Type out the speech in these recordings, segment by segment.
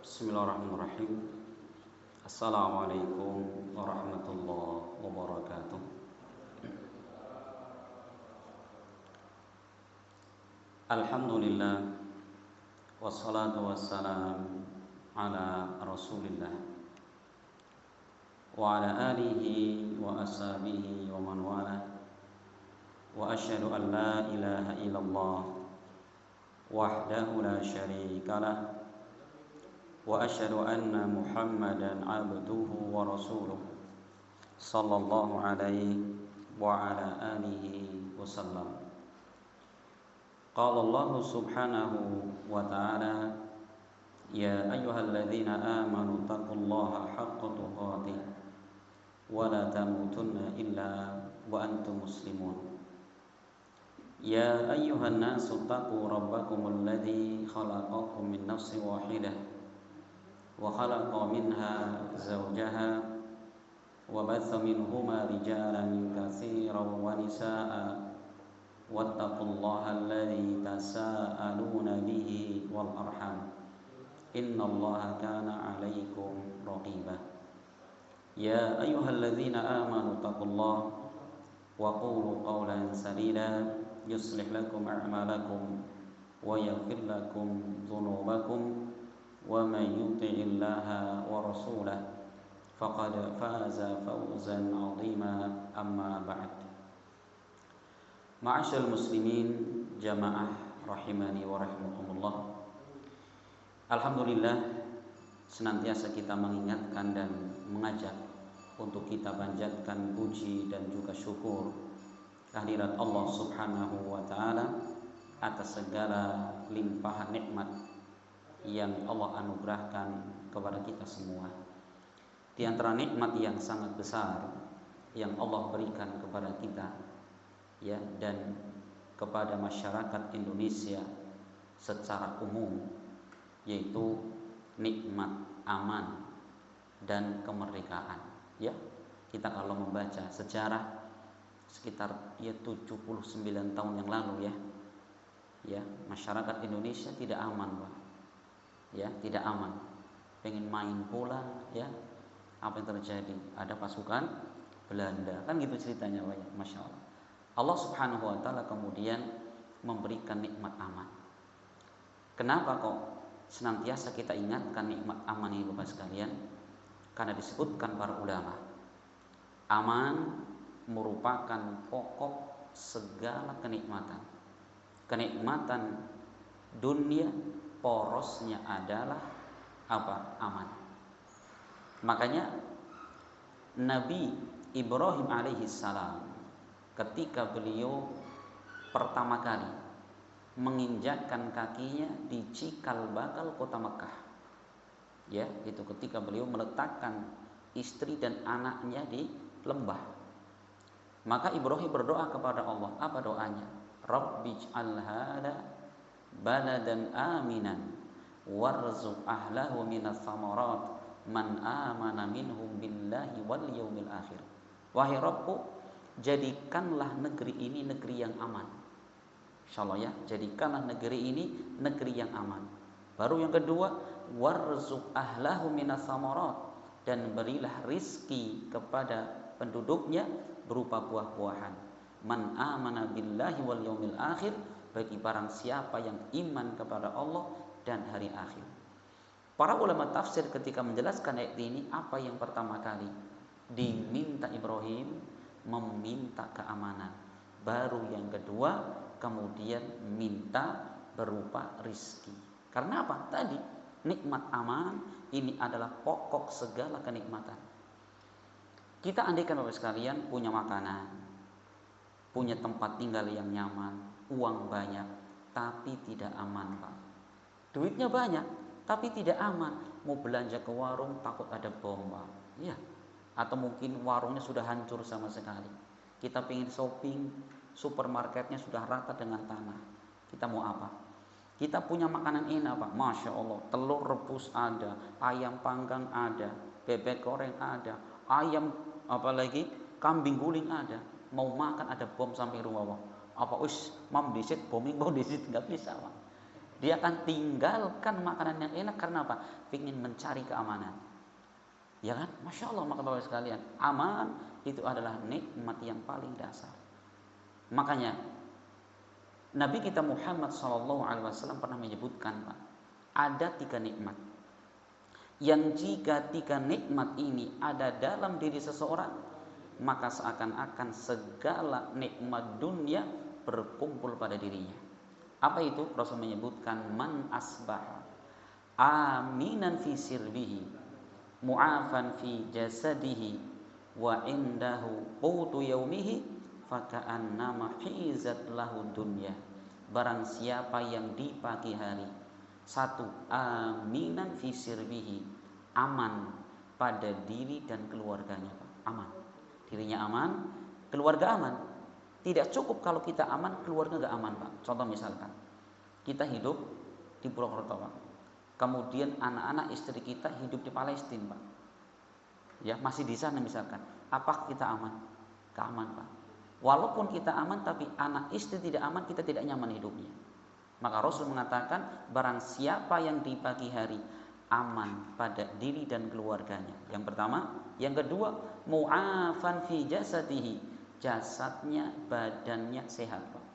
Bismillahirrahmanirrahim. Assalamualaikum warahmatullahi wabarakatuh. Alhamdulillah, wassalatu wassalam ala rasulillah wa ala alihi wa ashabihi wa man wala. Wa asyhadu an la ilaha illallah wahdahu la syarika lah, wa asyhadu anna Muhammadan abduhu wa rasuluh sallallahu alaihi wa ala alihi wasallam. Qala Allah subhanahu wa ta'ala, ya ayyuhalladzina amanu taqullaha haqqa tuqatih wa la tamutunna illa wa antum muslimun. Ya ayyuhan nasu taqu rabbakumul ladzi khalaqakum min nafsin wahidah wa khalaqa minha zawjaha wa batha minhuma rijalan katsiran wa nisaa'a wattaqullaha alladzi tasaaluna bihi wal arham innallaha kana 'alaikum raqiba. Ya ayyuhalladzina amanu taqullaha wa qulu qawlan sadida yuslih lakum a'malakum wa yaghfir lakum dhunubakum wa man yuti'illaha wa rasulahu faqad faza fawzan 'azima. Amma ba'd. Ma'asyiral muslimin jamaah rahimani wa rahimakumullah. Alhamdulillah, senantiasa kita mengingatkan dan mengajak untuk kita panjatkan puji dan juga syukur kehadirat Allah Subhanahu wa taala atas segala limpahan nikmat yang Allah anugerahkan kepada kita semua. Di antara nikmat yang sangat besar yang Allah berikan kepada kita, ya, dan kepada masyarakat Indonesia secara umum, yaitu nikmat aman dan kemerdekaan. Ya, kita kalau membaca sejarah sekitar 79 tahun yang lalu, ya, masyarakat Indonesia tidak aman, Pak. Ya, tidak aman. Pengen main bola, ya, apa yang terjadi? Ada pasukan Belanda, kan gitu ceritanya, Pak, ya. Masya Allah. Allah Subhanahu wa ta'ala kemudian memberikan nikmat aman. Kenapa kok senantiasa kita ingatkan nikmat aman ini, Bapak sekalian? Karena disebutkan para ulama, aman merupakan pokok segala kenikmatan. Kenikmatan dunia porosnya adalah apa? Aman. Makanya Nabi Ibrahim alaihissalam ketika beliau pertama kali menginjakkan kakinya di cikal bakal kota Mekah, ya, itu ketika beliau meletakkan istri dan anaknya di lembah, maka Ibrahim berdoa kepada Allah. Apa doanya? Rabbij'al hada baladan aminan warzuq ahlahu minas samarat man amana minhum billahi wal yaumil akhir. Wahai Rabbku, jadikanlah negeri ini negeri yang aman. Insyaallah, ya, jadikanlah negeri ini negeri yang aman. Baru yang kedua, warzuq ahlahu minas samarat, dan berilah rizki kepada penduduknya berupa buah-buahan. Man amana billahi wal yaumil akhir, bagi barang siapa yang iman kepada Allah dan hari akhir. Para ulama tafsir ketika menjelaskan ayat ini, apa yang pertama kali diminta Ibrahim? Meminta keamanan. Baru yang kedua kemudian minta berupa rizki. Karena apa? Tadi nikmat aman ini adalah pokok segala kenikmatan. Kita andaikan Bapak sekalian punya makanan, punya tempat tinggal yang nyaman, uang banyak, tapi tidak aman, Pak. Duitnya banyak tapi tidak aman. Mau belanja ke warung takut ada bom, Pak. Ya. Atau mungkin warungnya sudah hancur sama sekali. Kita pengen shopping, supermarketnya sudah rata dengan tanah. Kita mau apa? Kita punya makanan enak, Pak. Masya Allah, telur rebus ada, ayam panggang ada, bebek goreng ada, ayam apalagi kambing guling ada. Mau makan ada bom sampai rumah, Pak. Apa mam disit bombing bom disit, nggak bisa, Pak. Dia akan tinggalkan makanan yang enak karena apa? Ingin mencari keamanan. Ya kan? Masya Allah, maka Bapak sekalian, aman itu adalah nikmat yang paling dasar. Makanya Nabi kita Muhammad SAW pernah menyebutkan, Pak, ada 3 nikmat yang jika 3 nikmat ini ada dalam diri seseorang, maka seakan-akan segala nikmat dunia berkumpul pada dirinya. Apa itu? Rasul menyebutkan, man asbah aminan fi sirbihi mu'afan fi jasadihi wa indahu qutu yaumihi faka'annama hizat lahu dunya. Barang siapa yang di pagi hari, 1, aminan fi sirbihi, aman pada diri dan keluarganya, aman. Dirinya aman, keluarga aman. Tidak cukup kalau kita aman, keluarga gak aman, Pak. Contoh misalkan, kita hidup di Purwokerto, Pak. Kemudian anak-anak istri kita hidup di Palestina, Pak. Ya, masih di sana misalkan. Apakah kita aman? Gak aman, Pak. Walaupun kita aman, tapi anak istri tidak aman, kita tidak nyaman hidupnya. Maka Rasul mengatakan, barang siapa yang di pagi hari aman pada diri dan keluarganya. Yang pertama. Yang kedua, mu'afan fi jasadihi, jasadnya, badannya sehat, Pak.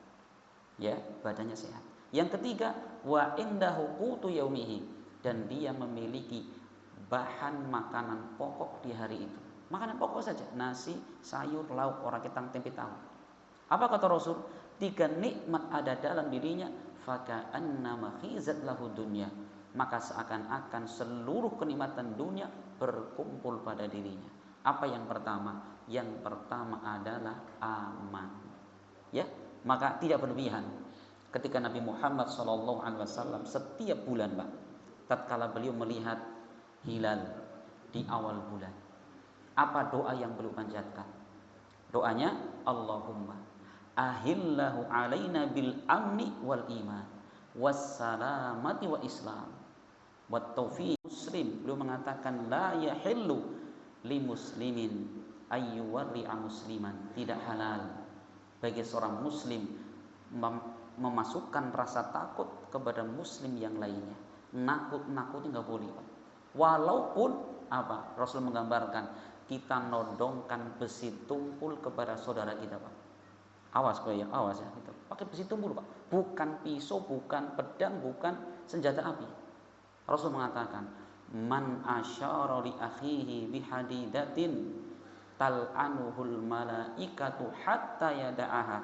Ya, badannya sehat. Yang ketiga, wa indahu qutu yaumihi, dan dia memiliki bahan makanan pokok di hari itu. Makanan pokok saja, nasi, sayur, lauk, orang ketang, tempe, tahu. Apa kata Rasul? 3 nikmat ada dalam dirinya, faka'annama khizat lahu dunya, maka seakan-akan seluruh kenikmatan dunia berkumpul pada dirinya. Apa yang pertama? Yang pertama adalah aman. Ya, maka tidak berlebihan. Ketika Nabi Muhammad SAW setiap bulan, Pak, tatkala beliau melihat hilal di awal bulan, apa doa yang beliau panjatkan? Doanya, Allahumma ahillahu alaina bil amni wal iman wassalamati wa islam wat taufiq. Muslim, beliau mengatakan, la yahillu li muslimin ayyuwarri'a musliman, tidak halal bagi seorang muslim memasukkan rasa takut kepada muslim yang lainnya. Nakut-nakutnya nggak boleh, Pak. Walaupun apa? Rasul menggambarkan, kita nodongkan besi tumpul kepada saudara kita, Pak. Awas, Pak, ya, awas ya. Kita pakai besi tumpul, Pak. Bukan pisau, bukan pedang, bukan senjata api. Rasul mengatakan, man asyara li akhihi bihadidatin tal'anuhul malaikatu hatta yada'aha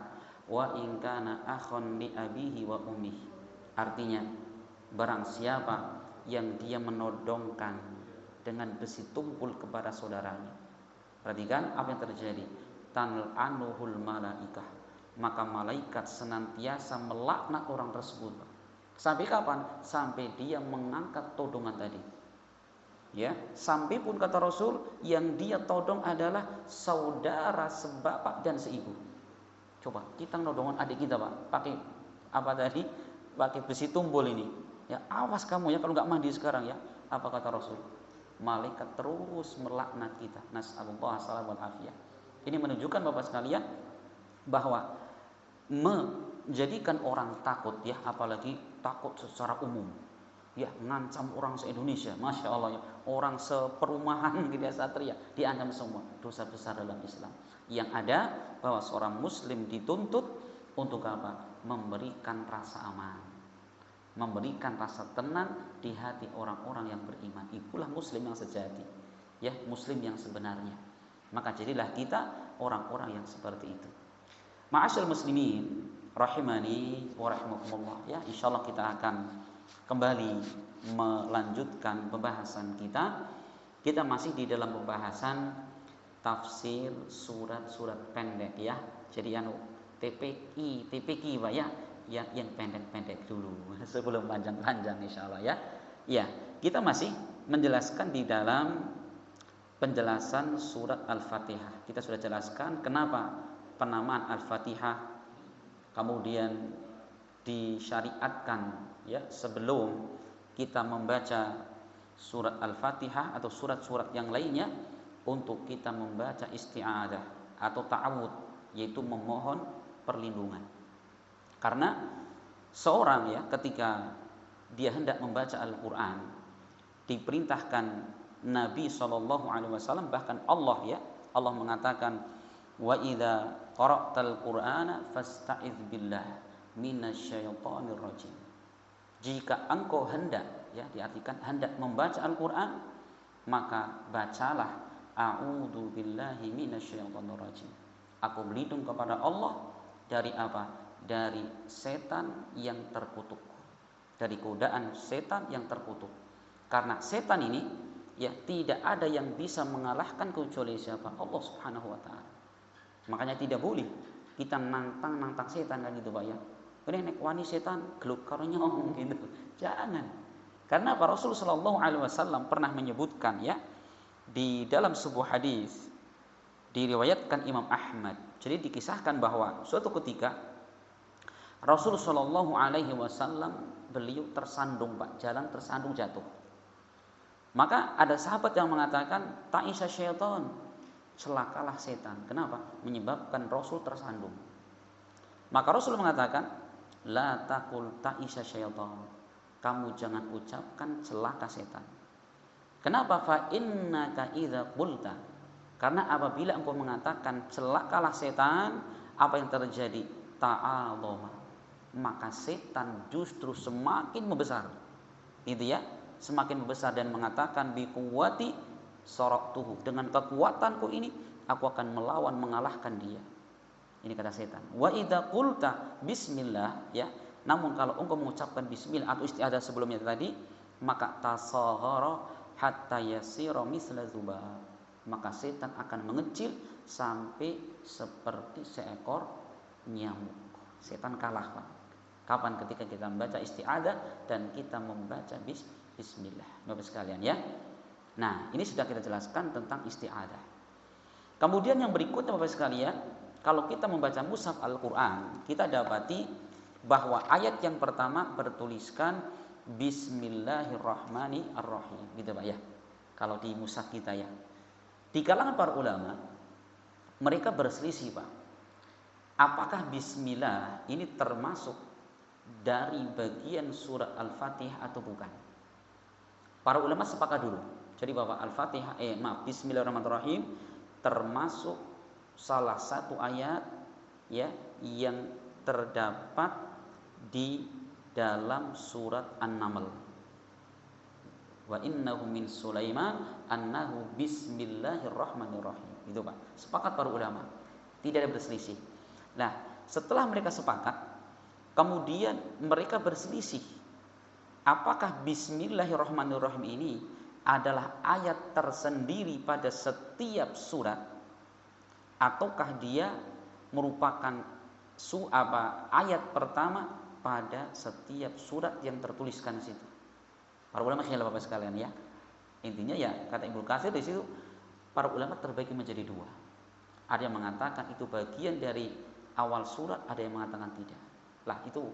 wa in kana akhon li abihi wa ummihi. Artinya, barang siapa yang dia menodongkan dengan besi tumpul kepada saudaranya, perhatikan apa yang terjadi, tal'anuhul malaikah, maka malaikat senantiasa melaknat orang tersebut. Sampai kapan? Sampai dia mengangkat todongan tadi. Ya, sampai pun kata Rasul, yang dia todong adalah saudara sebapak dan seibu. Coba kita nodongan adik kita, Pak, pakai apa tadi? Pakai besi tumpul ini. Ya, awas kamu ya kalau nggak mandi sekarang ya. Apa kata Rasul? Malaikat terus melaknat kita. Nas'alullah salam wal afiyah. Ini menunjukkan Bapak sekalian bahwa menjadikan orang takut, ya, apalagi takut secara umum, ya, ngancam orang se-Indonesia, Masya Allah ya, orang seperumahan gitu ya, satria diancam semua, dosa besar dalam Islam. Yang ada bahwa seorang muslim dituntut untuk apa? Memberikan rasa aman, memberikan rasa tenang di hati orang-orang yang beriman. Itulah muslim yang sejati, ya, muslim yang sebenarnya. Maka jadilah kita orang-orang yang seperti itu. Ma'asyal muslimin rahimani wa rahimakumullah, ya, insyaallah kita akan kembali melanjutkan pembahasan kita. Kita masih di dalam pembahasan tafsir surat-surat pendek, ya. Jadi yang TPQ Pak, ya, yang pendek-pendek dulu sebelum panjang-panjang insyaallah, ya. Ya, kita masih menjelaskan di dalam penjelasan surat Al-Fatihah. Kita sudah jelaskan kenapa penamaan Al-Fatihah kemudian disyariatkan, ya, sebelum kita membaca surat Al-Fatihah atau surat-surat yang lainnya, untuk kita membaca isti'adzah atau ta'awud, yaitu memohon perlindungan. Karena seorang, ya, ketika dia hendak membaca Al-Quran, diperintahkan Nabi SAW, bahkan Allah ya, Allah mengatakan, wa idza qara'tal Qur'ana fasta'idz billah minasyaitonir rajim. Jika engkau hendak, ya diartikan hendak membaca Al-Quran, maka bacalah a'udzu billahi minasyaitonir rajim. Aku berlindung kepada Allah dari apa? Dari setan yang terkutuk. Dari godaan setan yang terkutuk. Karena setan ini ya tidak ada yang bisa mengalahkan kecuali siapa? Allah Subhanahu wa taala. Makanya tidak boleh kita nantang setan kan gitu Pak ya. Ini nek wani setan geluk karo nyong gitu. Jangan. Karena Pak Rasul sallallahu alaihi wasallam pernah menyebutkan ya di dalam sebuah hadis diriwayatkan Imam Ahmad. Jadi dikisahkan bahwa suatu ketika Rasul sallallahu alaihi wasallam beliau tersandung Pak, jalan tersandung jatuh. Maka ada sahabat yang mengatakan ta'isa syaitan, celakalah setan. Kenapa? Menyebabkan Rasul tersandung. Maka Rasul mengatakan la taqul ta'isa syaitan. Kamu jangan ucapkan celaka setan. Kenapa? Fa innaka idza qulta. Karena apabila engkau mengatakan celakalah setan, apa yang terjadi? Ta'adzama. Maka setan justru semakin membesar. Itu ya, semakin membesar dan mengatakan bi quwwati saraktuhu. Dengan kekuatanku ini aku akan melawan, mengalahkan dia. Ini kata setan. Wa idza qulta bismillah ya. Namun kalau engkau mengucapkan bismillah atau isti'adzah sebelumnya tadi, maka tasahara hatta yasira misla dzubab. Maka setan akan mengecil sampai seperti seekor nyamuk. Setan kalah Pak. Kapan? Ketika kita membaca isti'adzah dan kita membaca bismillah. Bapak sekalian ya. Nah, ini sudah kita jelaskan tentang isti'adzah. Kemudian yang berikutnya Bapak sekalian, kalau kita membaca mushaf Al-Quran, kita dapati bahwa ayat yang pertama bertuliskan Bismillahirrahmanirrahim, gitu Pak ya. Kalau di mushaf kita ya. Di kalangan para ulama, mereka berselisih Pak. Apakah Bismillah ini termasuk dari bagian surat Al-Fatihah atau bukan? Para ulama sepakat dulu. Jadi bahwa Al-Fatihah, Bismillahirrahmanirrahim termasuk salah satu ayat ya yang terdapat di dalam surat An-Naml. Wa innahu min Sulaiman annahu bismillahirrahmanirrahim. Itu Pak. Sepakat para ulama. Tidak ada berselisih. Nah, setelah mereka sepakat, kemudian mereka berselisih. Apakah bismillahirrahmanirrahim ini adalah ayat tersendiri pada setiap surat, ataukah dia merupakan ayat pertama pada setiap surat yang tertuliskan di situ? Para ulama khilaf Bapak sekalian ya. Intinya ya kata Ibnu Katsir di situ para ulama terbagi menjadi dua. Ada yang mengatakan itu bagian dari awal surat, ada yang mengatakan tidak. Lah itu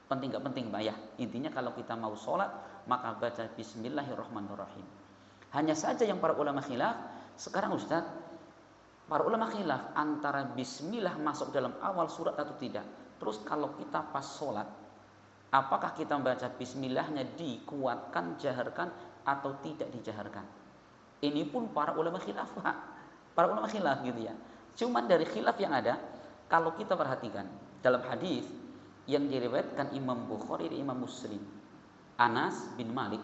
penting gak penting Pak ya. Intinya kalau kita mau sholat maka baca Bismillahirrahmanirrahim. Hanya saja yang para ulama khilaf sekarang Ustaz, para ulama khilaf antara bismillah masuk dalam awal surat atau tidak. Terus kalau kita pas sholat, apakah kita membaca bismillahnya dikuatkan, jaharkan atau tidak dijaharkan? Ini pun para ulama khilaf Pak. Para ulama khilaf gitu ya. Cuman dari khilaf yang ada, kalau kita perhatikan dalam hadis yang diriwayatkan Imam Bukhari dan Imam Muslim, Anas bin Malik,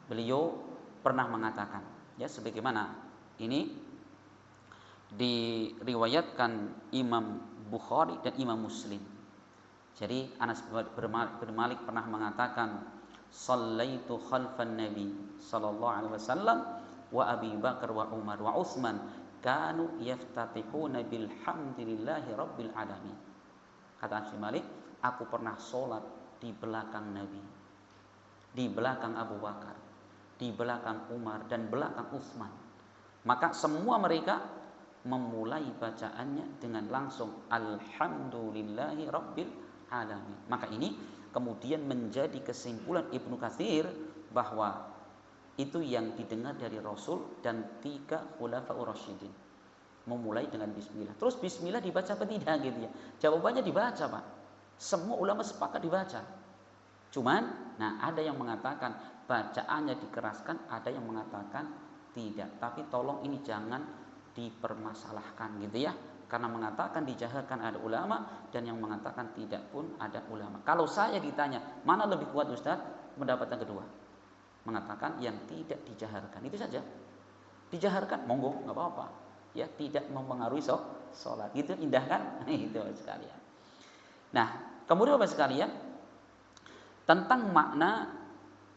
beliau pernah mengatakan ya sebagaimana ini diriwayatkan Imam Bukhari dan Imam Muslim. Jadi Anas bin Malik pernah mengatakan, "Shallaitu khalfan Nabi sallallahu alaihi wasallam wa Abi Bakar wa Umar wa Utsman kanu yaftatihuna bilhamdillahi rabbil alamin." Kata Anas bin Malik, aku pernah sholat di belakang Nabi, di belakang Abu Bakar, di belakang Umar dan belakang Utsman. Maka semua mereka memulai bacaannya dengan langsung alhamdulillahi rabbil alamin. Maka ini kemudian menjadi kesimpulan Ibnu Katsir bahwa itu yang didengar dari Rasul dan 3 khulafaur rasyidin. Memulai dengan bismillah. Terus bismillah dibaca apa tidak gitu ya? Jawabannya dibaca Pak. Semua ulama sepakat dibaca. Cuman Nah, ada yang mengatakan bacaannya dikeraskan, ada yang mengatakan tidak. Tapi tolong ini jangan dipermasalahkan gitu ya. Karena mengatakan dijaharkan ada ulama, dan yang mengatakan tidak pun ada ulama. Kalau saya ditanya, mana lebih kuat Ustaz? Pendapat yang kedua. Mengatakan yang tidak dijaharkan. Itu saja. Dijaharkan, monggo, nggak apa-apa. Ya, tidak mempengaruhi sholat. Itu indah kan? Itu sekalian. Nah, kemudian Bapak sekalian, tentang makna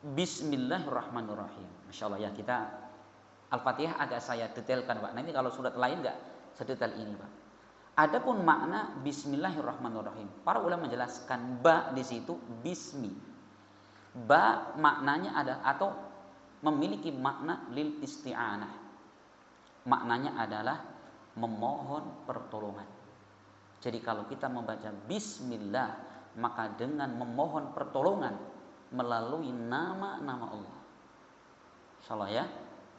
Bismillahirrahmanirrahim. Masya Allah ya, kita Al-Fatihah agak saya detailkan Pak. Nanti kalau surat lain enggak sedetail ini Pak. Adapun makna Bismillahirrahmanirrahim, para ulama menjelaskan ba di situ bismi. Ba maknanya ada atau memiliki makna lil isti'anah. Maknanya adalah memohon pertolongan. Jadi kalau kita membaca Bismillah, maka dengan memohon pertolongan melalui nama-nama Allah. Insyaallah ya,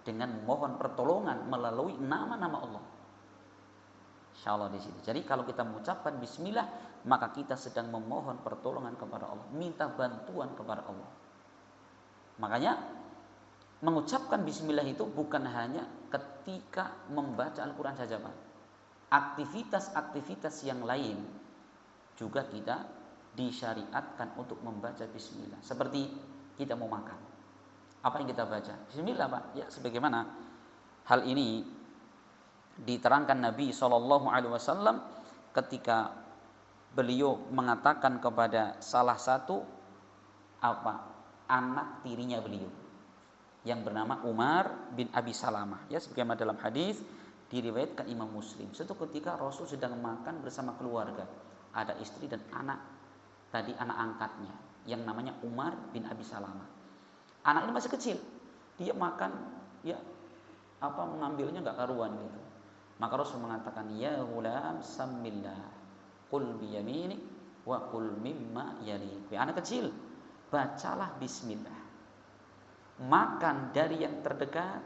dengan memohon pertolongan melalui nama-nama Allah. Insyaallah di situ. Jadi kalau kita mengucapkan bismillah, maka kita sedang memohon pertolongan kepada Allah, minta bantuan kepada Allah. Makanya mengucapkan bismillah itu bukan hanya ketika membaca Al-Qur'an saja, Pak. Aktivitas-aktivitas yang lain juga kita disyariatkan untuk membaca bismillah. Seperti kita mau makan, apa yang kita baca? Bismillah Pak. Ya, sebagaimana hal ini diterangkan Nabi SAW ketika beliau mengatakan kepada salah satu anak tirinya beliau yang bernama Umar bin Abi Salamah. Ya, sebagaimana dalam hadis diriwayatkan Imam Muslim. Suatu ketika Rasul sedang makan bersama keluarga, ada istri dan anak, tadi anak angkatnya yang namanya Umar bin Abi Salamah. Anak ini masih kecil, dia makan ya mengambilnya nggak karuan gitu. Maka Rasul mengatakan, ya ghulam samillah, qul biyaminik wa qul mimma yalik. Anak kecil, bacalah bismillah, makan dari yang terdekat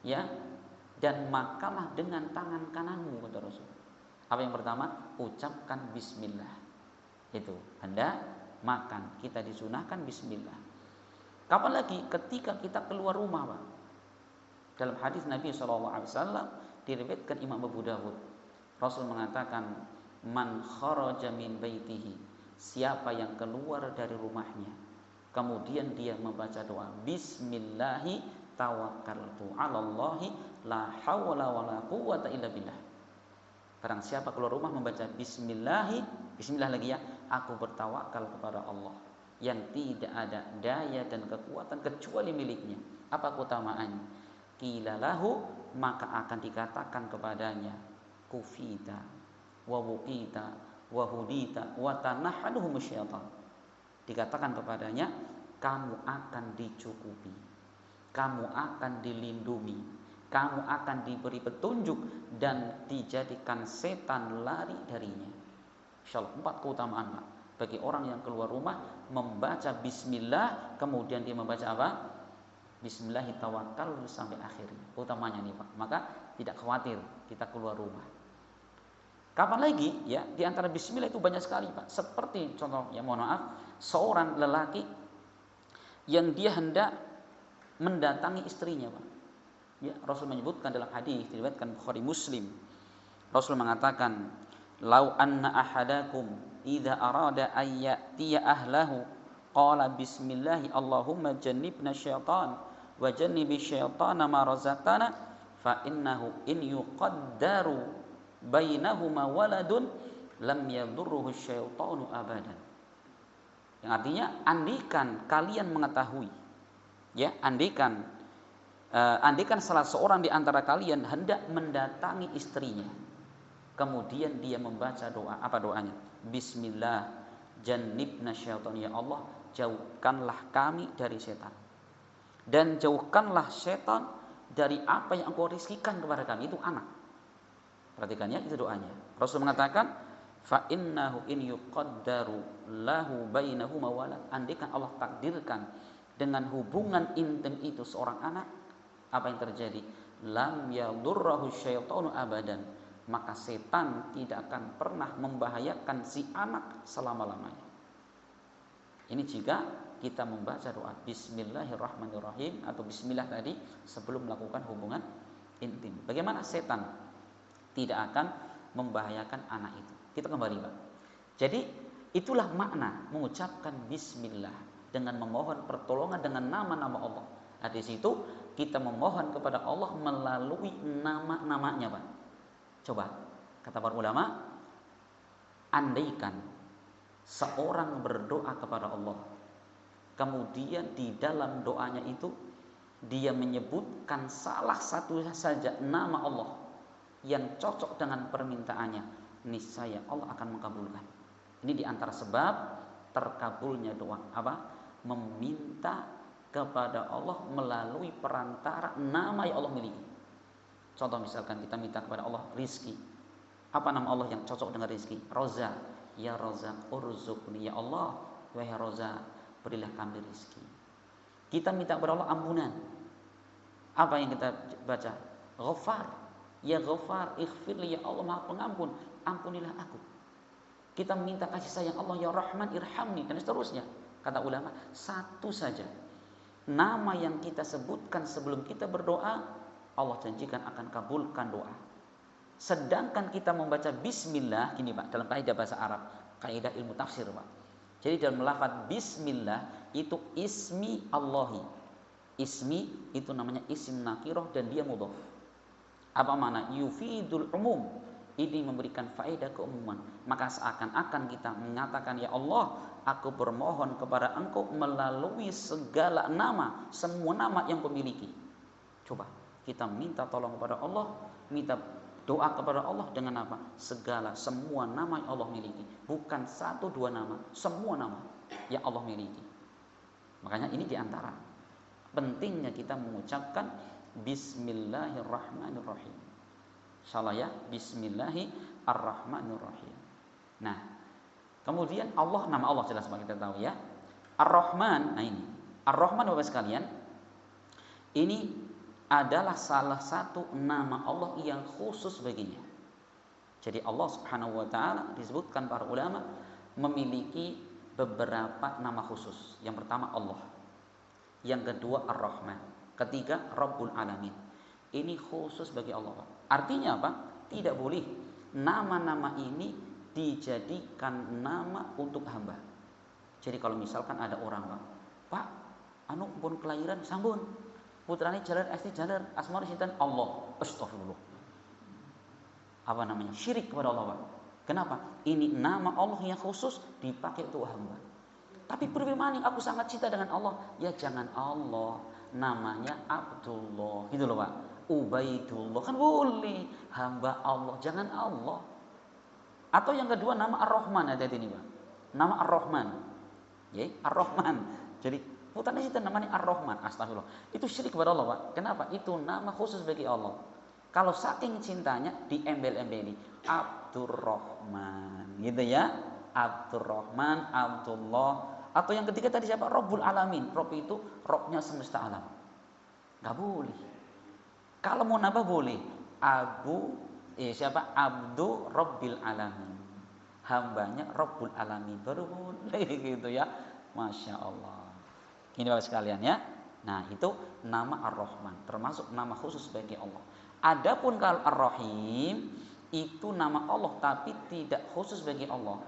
ya, dan makanlah dengan tangan kananmu, kata Rasul. Apa yang pertama? Ucapkan bismillah. Itu hendak makan, kita disunahkan bismillah. Kapan lagi? Ketika kita keluar rumah, Pak. Dalam hadis Nabi SAW diriwayatkan Imam Abu Dawud, Rasul mengatakan, man kharaja min baitihi, siapa yang keluar dari rumahnya kemudian dia membaca doa bismillahi tawakkaltu 'alallahi la haula wala quwwata illa billah. Barang siapa keluar rumah membaca bismillah lagi ya, aku bertawakal kepada Allah yang tidak ada daya dan kekuatan kecuali miliknya. Apa keutamaannya? Qila lahu, maka akan dikatakan kepadanya, kufita wa wuqita wa hudita wa tanahhaduhum syaitan. Dikatakan kepadanya, kamu akan dicukupi, kamu akan dilindungi, kamu akan diberi petunjuk dan dijadikan setan lari darinya. Insyaallah 4 keutamaan Pak bagi orang yang keluar rumah membaca bismillah, kemudian dia membaca apa? Bismillahi tawakkal sampai akhir. Utamanya nih Pak. Maka tidak khawatir kita keluar rumah. Kapan lagi ya? Di antara bismillah itu banyak sekali Pak. Seperti contoh ya, mohon maaf, seorang lelaki yang dia hendak mendatangi istrinya Pak. Ya, Rasul menyebutkan dalam hadis diriwayatkan Bukhari Muslim. Rasul mengatakan, "Lau anna ahadakum idza arada ay ya'tiya ahlahu qala bismillahi Allahumma jannibna syaitan wa jannibi syaitana ma razaqtana fa innahu in yuqaddaru bainahuma waladun lam yadurruhu syaitanu abadan." Yang artinya, andikan kalian mengetahui ya, andikan salah seorang di antara kalian hendak mendatangi istrinya, kemudian dia membaca doa, apa doanya? Bismillah jannibna syaitan, ya Allah jauhkanlah kami dari setan, dan jauhkanlah setan dari apa yang engkau rizkikan kepada kami, itu anak. Perhatikan ya, itu doanya. Rasul mengatakan, fa innahu in yuqaddaru lahu bainahuma walad, andaikan Allah takdirkan dengan hubungan intim itu seorang anak, apa yang terjadi? Lam yadurrahu syaitanu abadan, maka setan tidak akan pernah membahayakan si anak selama-lamanya. Ini jika kita membaca doa Bismillahirrahmanirrahim atau Bismillah tadi sebelum melakukan hubungan intim. Bagaimana setan tidak akan membahayakan anak itu? Kita kembali Pak. Jadi itulah makna mengucapkan Bismillah dengan memohon pertolongan dengan nama-nama Allah. Nah, di situ kita memohon kepada Allah melalui nama-namanya Pak. Coba kata para ulama, andaikan seorang berdoa kepada Allah, kemudian di dalam doanya itu dia menyebutkan salah satu saja nama Allah yang cocok dengan permintaannya, niscaya Allah akan mengabulkan. Ini diantara sebab terkabulnya doa apa? Meminta kepada Allah melalui perantara nama yang Allah miliki. Contoh misalkan kita minta kepada Allah rizki. Apa nama Allah yang cocok dengan rizki? Roza. Ya Roza urzuqni. Ya Allah, wahai Roza, berilah kami rizki. Kita minta kepada Allah ampunan. Apa yang kita baca? Ghafar. Ya Ghafar, ighfirli, ya Allah Maha Pengampun, ampunilah aku. Kita minta kasih sayang Allah, ya Rahman irhamni, dan seterusnya. Kata ulama, satu saja nama yang kita sebutkan sebelum kita berdoa, Allah janjikan akan kabulkan doa. Sedangkan kita membaca bismillah, gini Pak, dalam kaidah bahasa Arab, kaidah ilmu tafsir Pak. Jadi dalam lafaz bismillah itu ismi Allahi. Ismi itu namanya isim nakirah dan dia mudhaf. Apa makna? Yufidul umum. Ini memberikan faedah keumuman. Maka seakan-akan kita mengatakan, ya Allah, aku bermohon kepada Engkau melalui segala nama, semua nama yang Kau miliki. Coba kita minta tolong kepada Allah, minta doa kepada Allah dengan apa? Segala, semua nama yang Allah miliki. Bukan satu dua nama, semua nama yang Allah miliki. Makanya ini diantara pentingnya kita mengucapkan Bismillahirrahmanirrahim. Insyaallah ya, Bismillahirrahmanirrahim. Nah, kemudian Allah, nama Allah jelas kita tahu ya. Ar-Rahman, nah ini. Ar-Rahman Bapak sekalian, ini adalah salah satu nama Allah yang khusus baginya. Jadi Allah Subhanahu wa taala disebutkan para ulama memiliki beberapa nama khusus. Yang pertama Allah. Yang kedua Ar-Rahman. Ketiga Rabbul Alamin. Ini khusus bagi Allah Pak. Artinya apa? Tidak boleh nama-nama ini dijadikan nama untuk hamba. Jadi kalau misalkan ada orang Pak, anu pun kelahiran sambun, putrane jalan esti jalan asmane sinten Allah. Astagfirullah. Apa namanya? Syirik kepada Allah Pak. Kenapa? Ini nama Allah yang khusus dipakai untuk hamba. Tapi pribadi aku sangat cinta dengan Allah. Ya jangan Allah, namanya Abdullah. Gitu loh Pak. Ubaidullah kan boleh, hamba Allah, jangan Allah. Atau yang kedua nama Ar-Rahman, ada ini Pak. Nama Ar-Rahman. Ya, Ar-Rahman. Jadi putarnya itu namanya Ar-Rahman. Astagfirullah. Itu syirik kepada Allah Pak. Kenapa? Itu nama khusus bagi Allah. Kalau saking cintanya diembel-embeli Abdurrahman. Gitu ya. Abdurrahman, Abdullah. Atau yang ketiga tadi siapa? Rabbul Alamin. Rabb itu Rabbnya semesta alam. Gak boleh. Kalau mau nambah boleh. Siapa? Abdu Rabbil Alamin. Hambanya Rabbul Alamin. Baru boleh gitu ya. Masya Allah. Ini Bapak sekalian ya. Nah itu nama Ar-Rahman. Termasuk nama khusus bagi Allah. Adapun kalau Ar-Rahim itu nama Allah tapi tidak khusus bagi Allah.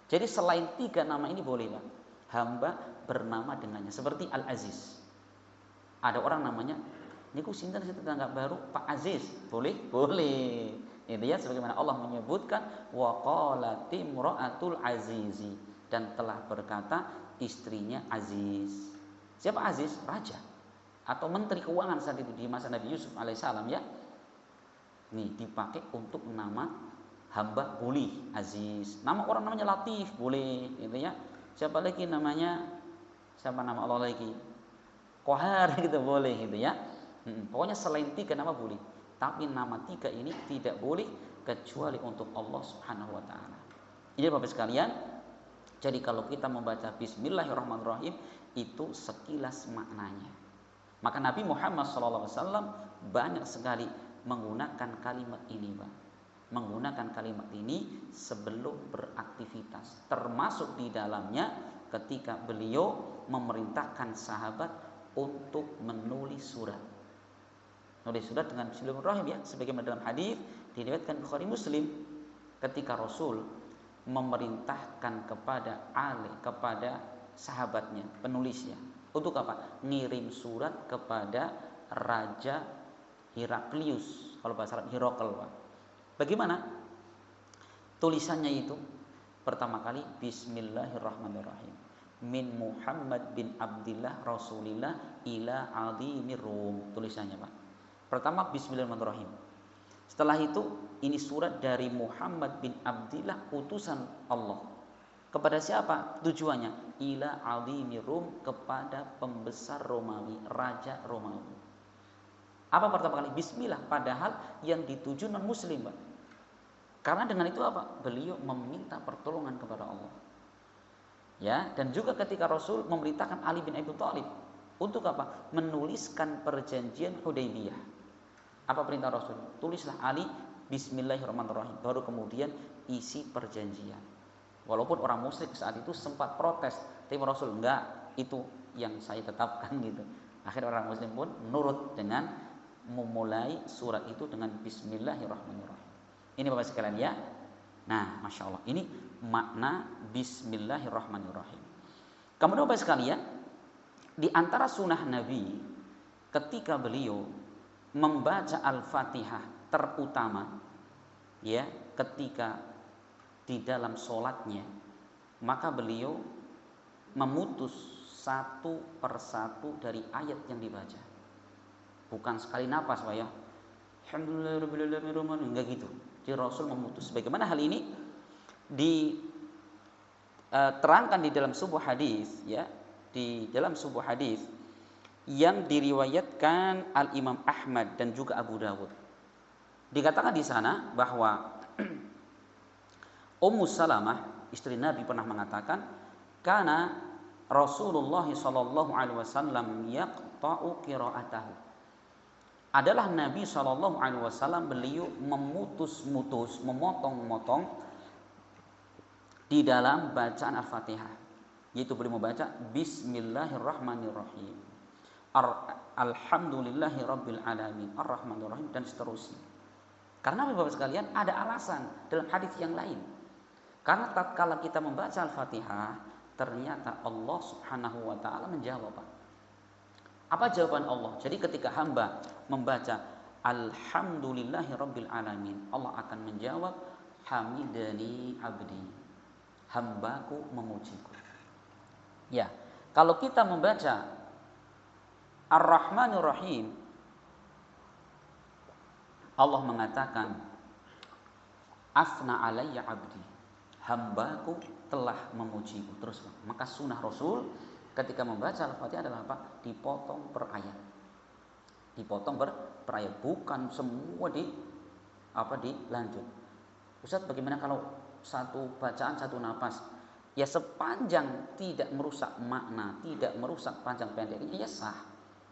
Jadi selain tiga nama ini boleh Pak. Hamba bernama dengannya. Seperti Al-Aziz. Ada orang namanya niku sinten tetangga baru Pak Aziz, boleh? Boleh. Itu ya sebagaimana Allah menyebutkan wa qalati imra'atul azizi, dan telah berkata istrinya Aziz. Siapa Aziz? Raja atau menteri keuangan saat itu di masa Nabi Yusuf alaihissalam ya. Nih dipakai untuk nama hamba boleh Aziz. Nama orang namanya Latif boleh, gitu ya. Siapa lagi namanya? Siapa nama Allah lagi? Qahar gitu boleh gitu ya. Pokoknya selain tiga nama boleh, tapi nama tiga ini tidak boleh kecuali untuk Allah Subhanahu wa taala. Ini Bapak sekalian, jadi kalau kita membaca Bismillahirrahmanirrahim itu sekilas maknanya. Maka Nabi Muhammad SAW banyak sekali menggunakan kalimat ini, Pak. Menggunakan kalimat ini sebelum beraktivitas, termasuk di dalamnya ketika beliau memerintahkan sahabat untuk menulis surat. Nulis surat dengan bismillahirrahmanirrahim ya, sebagaimana dalam hadis diriwayatkan Bukhari Muslim ketika Rasul memerintahkan kepada Ali, kepada sahabatnya, penulisnya, untuk apa? Ngirim surat kepada Raja Heraklius, kalau bahasa Arab Herakl, Pak. Bagaimana tulisannya itu? Pertama kali bismillahirrahmanirrahim. Min Muhammad bin Abdillah Rasulillah ila adhimir Rum. Tulisannya, Pak. Pertama bismillahirrahmanirrahim. Setelah itu ini surat dari Muhammad bin Abdillah utusan Allah. Kepada siapa tujuannya? Ila adhimir Rum, kepada pembesar Romawi, raja Romawi. Apa pertama kali? Bismillah, padahal yang dituju non muslim, Pak. Karena dengan itu apa? Beliau meminta pertolongan kepada Allah. Ya, dan juga ketika Rasul memerintahkan Ali bin Abi Thalib untuk apa? Menuliskan perjanjian Hudaybiyah. Apa perintah Rasul? Tulislah Ali bismillahirrahmanirrahim. Baru kemudian isi perjanjian. Walaupun orang musyrik saat itu sempat protes, tapi Rasul enggak, itu yang saya tetapkan gitu. Akhirnya orang muslim pun nurut dengan memulai surat itu dengan bismillahirrahmanirrahim. Ini Bapak sekalian ya. Nah, Masya Allah, ini makna bismillahirrahmanirrahim. Kemudian Bapak sekalian, di antara sunnah Nabi ketika beliau membaca Al-Fatihah, terutama ya ketika di dalam sholatnya, maka beliau memutus satu persatu dari ayat yang dibaca. Bukan sekali napas, Pak ya. Alhamdulillahirobbilalamin, enggak gitu. Jadi Rasul memutus. Bagaimana hal ini diterangkan di dalam sebuah hadis, ya, di dalam sebuah hadis yang diriwayatkan Al Imam Ahmad dan juga Abu Dawud. Dikatakan di sana bahwa Ummu Salamah, istri Nabi, pernah mengatakan, "Kana Rasulullah sallallahu alaihi wasallam yaqta'u qira'atahu." Adalah Nabi sallallahu alaihi wasallam beliau memutus-mutus, memotong-motong di dalam bacaan Al-Fatihah. Yaitu beliau membaca bismillahirrahmanirrahim. Alhamdulillahirabbil alamin, arrahmanirrahim, dan seterusnya. Karena Bapak sekalian, ada alasan dalam hadis yang lain. Karena tatkala kita membaca Al-Fatihah, ternyata Allah Subhanahu wa taala menjawab. Apa jawaban Allah? Jadi ketika hamba membaca Alhamdulillahirabbil alamin, Allah akan menjawab hamidani abdi, hambaku memujiku. Ya, kalau kita membaca Ar-Rahmanir Rahim, Allah mengatakan asna alayya abdi, hambaku telah memujiku. Terus, maka sunnah Rasul ketika membaca Al-Fatihah adalah apa? Dipotong per ayat. Dipotong per ayat, bukan semua dilanjut. Ustaz, bagaimana kalau satu bacaan satu napas? Ya sepanjang tidak merusak makna, tidak merusak panjang pendeknya, ya sah.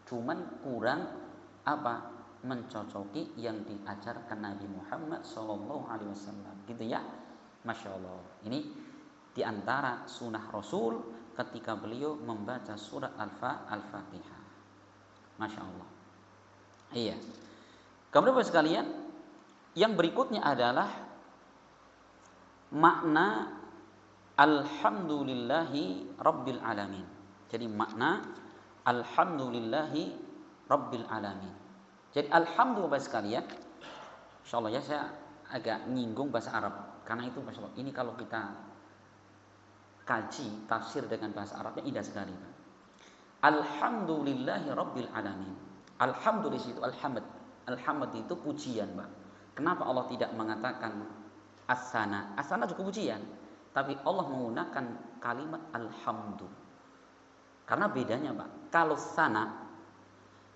Cuman kurang mencocoki yang diajarkan Nabi Muhammad SAW, gitu ya. Masya Allah. Ini diantara sunnah Rasul ketika beliau membaca surat Al-Fatihah. Masya Allah. Iya. Kemudian Bapak sekalian, yang berikutnya adalah makna Alhamdulillahi Rabbil Alamin. Jadi makna Alhamdulillahi Rabbil Alamin. Jadi alhamdulillah Bapak sekalian, insyaallah ya, saya agak nyinggung bahasa Arab karena itu Masya Allah, ini kalau kita kaji tafsir dengan bahasa Arabnya indah sekali. Alhamdulillahi Rabbil Alamin. Alhamdulillah itu alhamd itu pujian, Pak. Kenapa Allah tidak mengatakan as-sana? As-sana juga pujian, tapi Allah menggunakan kalimat alhamdu. Karena bedanya, Pak, kalau sana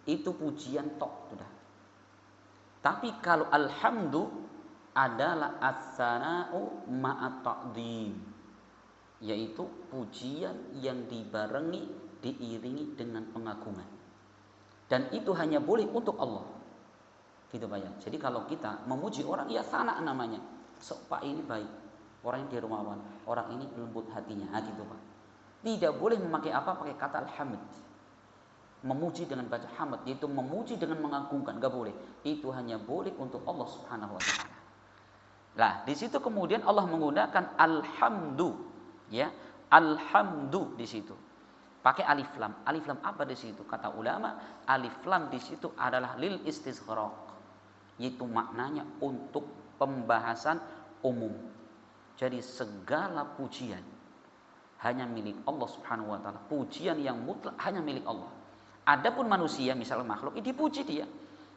itu pujian tok sudah. Tapi kalau alhamdu adalah as-sana'u ma'at ta'dhim, yaitu pujian yang dibarengi, diiringi dengan pengagungan. Dan itu hanya boleh untuk Allah. Gitu Pak ya. Jadi kalau kita memuji orang, ya sana namanya. Sok Pak ini baik. orang ini dermawan, orang ini lembut hatinya, gitu Pak. Tidak boleh memakai apa? Pakai kata alhamd. Memuji dengan baca hamd, yaitu memuji dengan mengagungkan, enggak boleh. Itu hanya boleh untuk Allah Subhanahu wa taala. Nah, di situ kemudian Allah menggunakan alhamdu, ya. Alhamdu di situ. Pakai alif lam. Alif lam apa di situ? Kata ulama, alif lam di situ adalah lil istighraq. Yaitu maknanya untuk pembahasan umum. Jadi segala pujian hanya milik Allah Subhanahu wa taala. Pujian yang mutlak hanya milik Allah. Adapun manusia, misalnya makhluk, dipuji dia.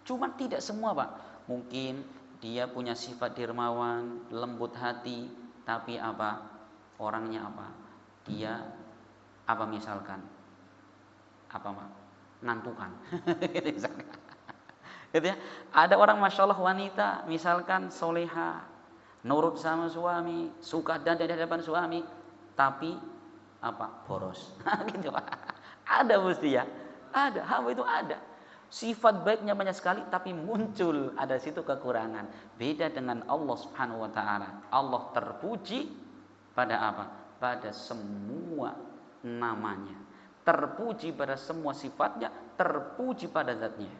Cuma tidak semua, Pak. Mungkin dia punya sifat dermawan, lembut hati, tapi apa? Orangnya apa? Dia apa misalkan? Apa, Pak? Ngantukan. Gitu ya. Ada orang masya Allah wanita, misalkan soleha, nurut sama suami, suka dan di hadapan suami, tapi apa? Boros. Gitu, Pak. Ada mesti ya. Ada, hamba itu ada. Sifat baiknya banyak sekali, tapi muncul ada situ kekurangan. Beda dengan Allah Subhanahu wa taala. Allah terpuji pada apa? Pada semua namanya. Terpuji pada semua sifatnya, terpuji pada zatnya.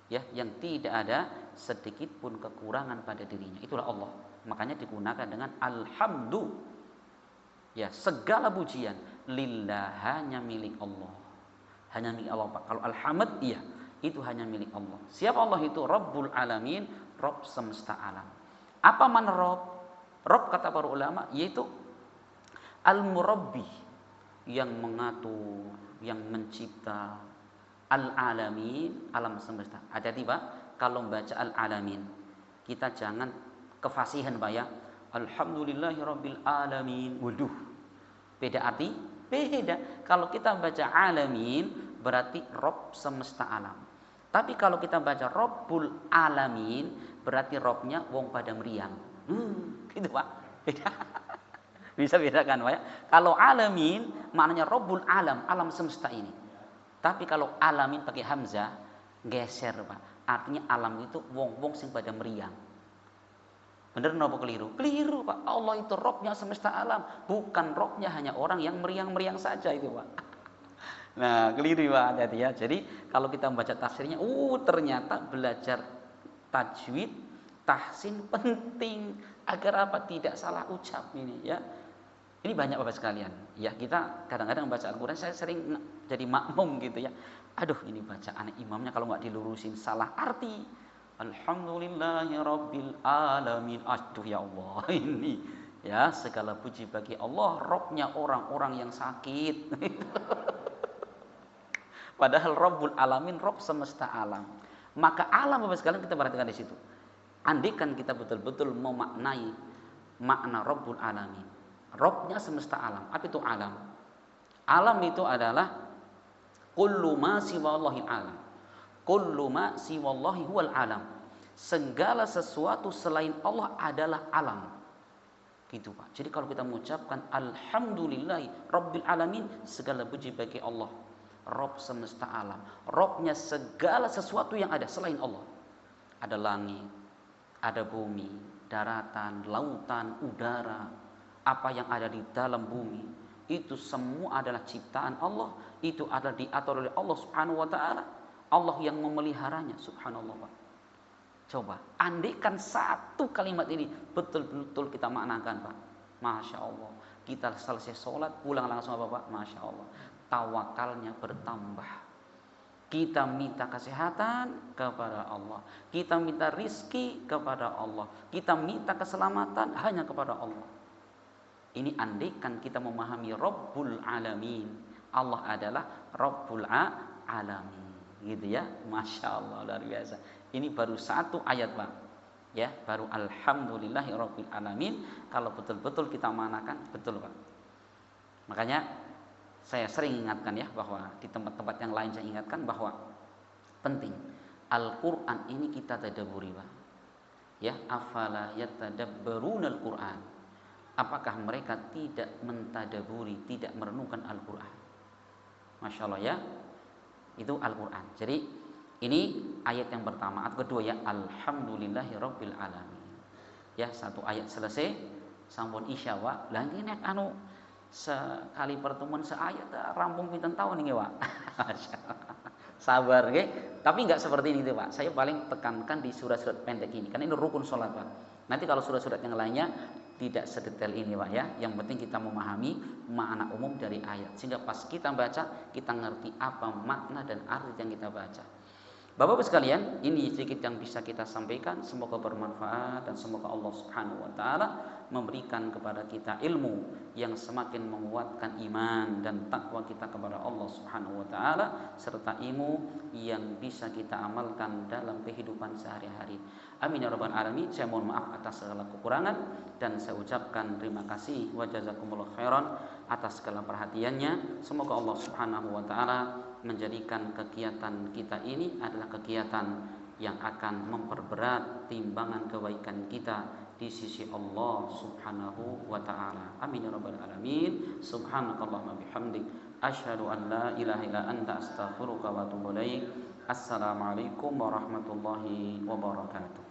Ya, yang tidak ada sedikit pun kekurangan pada dirinya. Itulah Allah. Makanya digunakan dengan alhamdu. Ya, segala pujian lillah, hanya milik Allah. Hanya milik Allah, Pak. Kalau alhamd, iya, itu hanya milik Allah. Siapa Allah itu? Rabbul alamin, Rabb semesta alam. Apa makna Rabb? Rabb kata para ulama yaitu al-murabbi, yang mengatur, yang mencipta, al-alamin, alam semesta. Hati-hati, Pak, kalau membaca al-alamin. Kita jangan kefasihan, Pak, ya. Alhamdulillahi rabbil alamin. Waduh. Beda arti? Beda. Kalau kita baca alamin berarti Rob semesta alam. Tapi kalau kita baca Robbul alamin berarti Robnya wong pada meriang. Gitu, Pak. Beda. Bisa bedakan, Pak, ya. Kalau alamin maknanya Robbul alam, alam semesta ini. Tapi kalau alamin pakai hamzah geser, Pak. Artinya alam itu wong-wong sing pada meriang. Bener napa keliru? Keliru, Pak. Allah itu Robnya semesta alam, bukan Robnya hanya orang yang meriang-meriang saja itu, Pak. Nah, keliru, Pak. Hati-hati ya. Jadi kalau kita membaca tafsirnya, ternyata belajar tajwid, tahsin penting agar apa? Tidak salah ucap ini, ya. Ini banyak Bapak sekalian. Ya, kita kadang-kadang membaca Al-Qur'an, saya sering jadi makmum gitu ya. Aduh, ini bacaan imamnya kalau nggak dilurusin salah arti. Alhamdulillahi rabbil alamin. Aduh ya Allah, ini ya, segala puji bagi Allah, Robnya orang-orang yang sakit. Padahal Rabbul alamin, Rob semesta alam. Maka alam, Bapak sekalian, kita perhatikan di situ. Andaikan kita betul-betul memaknai makna Rabbul alamin, Robnya semesta alam. Apa itu alam? Alam itu adalah kullu ma siwallahi alam. Kullu ma siwallahi huwal alam. Segala sesuatu selain Allah adalah alam. Gitu, Pak. Jadi kalau kita mengucapkan alhamdulillahi rabbil alamin, segala puji bagi Allah, Rabb semesta alam. Rabbnya segala sesuatu yang ada selain Allah. Ada langit, ada bumi, daratan, lautan, udara, apa yang ada di dalam bumi, itu semua adalah ciptaan Allah. Itu adalah diatur oleh Allah Subhanahu wa taala. Allah yang memeliharanya, subhanallah, Pak. Coba, andaikan satu kalimat ini betul-betul kita maknakan, Pak. Masya Allah. Kita selesai sholat, pulang langsung apa, Pak? Masya Allah. Tawakalnya bertambah. Kita minta kesehatan kepada Allah. Kita minta rizki kepada Allah. Kita minta keselamatan hanya kepada Allah. Ini andaikan kita memahami Rabbul alamin. Allah adalah Rabbul alamin. Gitu ya, masya Allah, luar biasa. Ini baru satu ayat, Pak, ya, baru alhamdulillahi rabbil alamin. Kalau betul-betul kita manakan, betul, Pak. Makanya saya sering ingatkan ya, bahwa di tempat-tempat yang lain saya ingatkan bahwa penting Al-Quran ini kita tadabburi, Pak, ya. Afala yatadabbaruna Al-Quran. Apakah mereka tidak mentadaburi, tidak merenungkan Al-Quran? Masya Allah, ya. Itu Al-Quran. Jadi ini ayat yang pertama. Ayat kedua, ya, alhamdulillahi rabbil alamin. Ya, satu ayat selesai. sampun isya Pak. Lah iki nek anu sekali pertemuan seayat rampung pinten tahun nggih Pak. Sabar nggih. Tapi enggak seperti ini Pak. Saya paling tekankan di surat-surat pendek ini karena ini rukun salat Pak. Nanti kalau surat-surat yang lainnya tidak sedetail ini Pak ya. Yang penting kita memahami makna umum dari ayat sehingga pas kita baca kita ngerti apa makna dan arti yang kita baca. Bapak-bapak sekalian, ini sedikit yang bisa kita sampaikan. Semoga bermanfaat dan semoga Allah Subhanahu wa taala memberikan kepada kita ilmu yang semakin menguatkan iman dan takwa kita kepada Allah Subhanahu wa taala serta ilmu yang bisa kita amalkan dalam kehidupan sehari-hari. Amin ya rabbal alamin. Saya mohon maaf atas segala kekurangan dan saya ucapkan terima kasih wa jazakumullah khairan atas segala perhatiannya. Semoga Allah Subhanahu wa taala menjadikan kegiatan kita ini adalah kegiatan yang akan memperberat timbangan kebaikan kita di sisi Allah Subhanahu wa taala. Amin ya rabbal alamin. Subhanakallahumma bihamdik asyhadu an la ilaha illa anta astaghfiruka wa atubu ilaik. Assalamualaikum warahmatullahi wabarakatuh.